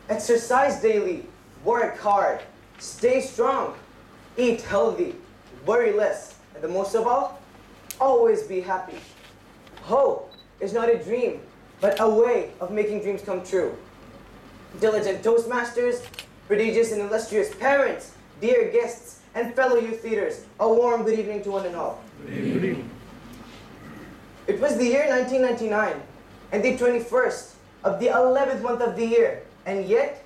exercise daily, work hard, stay strong, eat healthy, worry less, and the most of all, always be happy. Hope is not a dream, but a way of making dreams come true. Diligent Toastmasters, prodigious and illustrious parents, dear guests, and fellow youth leaders, a warm good evening to one and all. Good evening. It was the year 1999, and the 21st of the 11th month of the year, and yet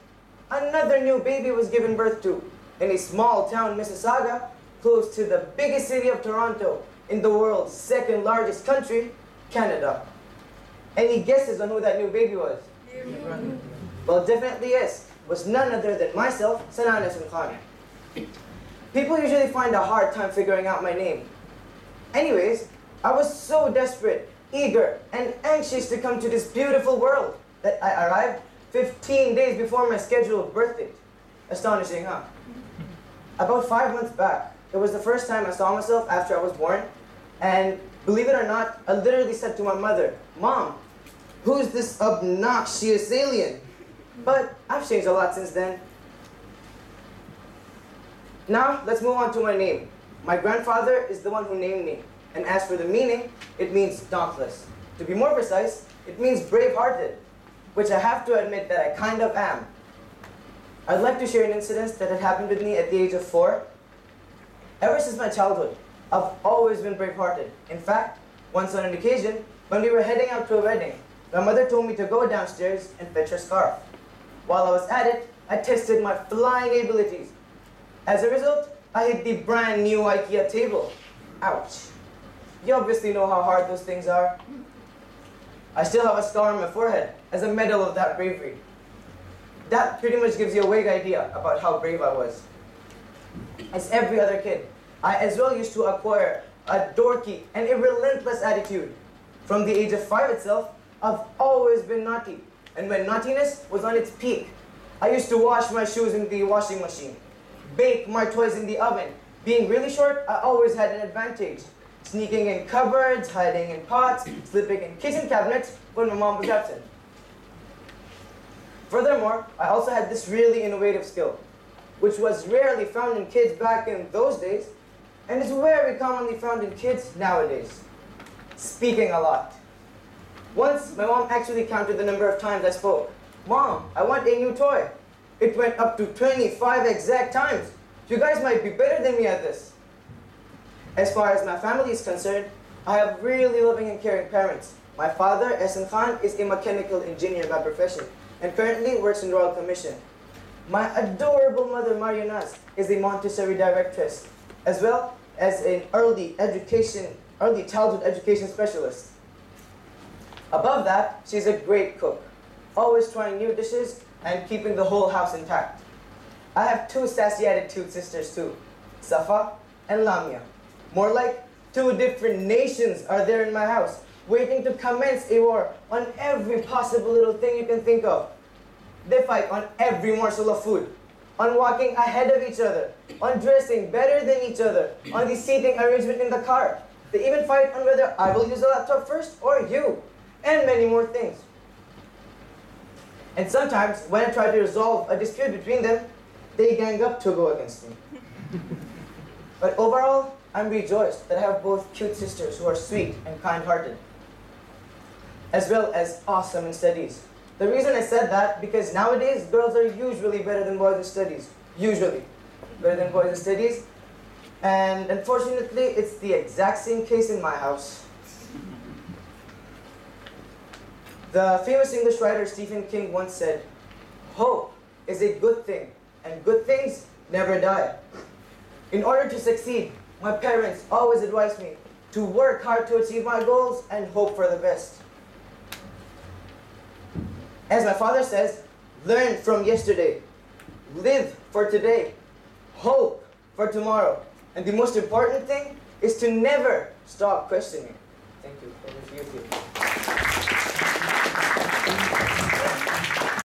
another new baby was given birth to in a small town, Mississauga, close to the biggest city of Toronto, in the world's second largest country, Canada. Any guesses on who that new baby was? Well, definitely yes, was none other than myself, SananAhsenKhan. People usually find a hard time figuring out my name. Anyways, I was so desperate, eager, and anxious to come to this beautiful world that I arrived 15 days before my scheduled birth date. Astonishing, huh? About 5 months back, it was the first time I saw myself after I was born, and believe it or not, I literally said to my mother, "Mom, who's this obnoxious alien?" But I've changed a lot since then. Now, let's move on to my name. My grandfather is the one who named me. And as for the meaning, it means dauntless. To be more precise, it means brave-hearted, which I have to admit that I kind of am. I'd like to share an incident that had happened with me at the age of 4. Ever since my childhood, I've always been brave-hearted. In fact, once on an occasion, when we were heading out to a wedding, my mother told me to go downstairs and fetch her scarf. While I was at it, I tested my flying abilities. As a result, I hit the brand new IKEA table. Ouch. You obviously know how hard those things are. I still have a scar on my forehead as a medal of that bravery. That pretty much gives you a vague idea about how brave I was. As every other kid, I as well used to acquire a dorky and a relentless attitude. From the age of 5 itself, I've always been naughty. And when naughtiness was on its peak, I used to wash my shoes in the washing machine, bake my toys in the oven. Being really short, I always had an advantage. Sneaking in cupboards, hiding in pots, slipping in kitchen cabinets when my mom was absent. Furthermore, I also had this really innovative skill, which was rarely found in kids back in those days, and is very commonly found in kids nowadays. Speaking a lot. Once, my mom actually counted the number of times I spoke. "Mom, I want a new toy." It went up to 25 exact times. You guys might be better than me at this. As far as my family is concerned, I have really loving and caring parents. My father, Ahsen is a mechanical engineer by profession and currently works in Royal Commission. My adorable mother, Marianaz, is a Montessori directress, as well as an early childhood education specialist. Above that, she's a great cook, always trying new dishes and keeping the whole house intact. I have 2 sassy attitude sisters too, Safa and Lamia. More like 2 different nations are there in my house, waiting to commence a war on every possible little thing you can think of. They fight on every morsel of food, on walking ahead of each other, on dressing better than each other, on the seating arrangement in the car. They even fight on whether I will use the laptop first or you, and many more things. And sometimes, when I try to resolve a dispute between them, they gang up to go against me. But overall, I'm rejoiced that I have both cute sisters who are sweet and kind-hearted, as well as awesome in studies. The reason I said that, because nowadays, girls are usually better than boys in studies. Usually better than boys in studies. And unfortunately, it's the exact same case in my house. The famous English writer Stephen King once said, "Hope is a good thing, and good things never die." In order to succeed, my parents always advised me to work hard to achieve my goals and hope for the best. As my father says, learn from yesterday, live for today, hope for tomorrow, and the most important thing is to never stop questioning. Thank you.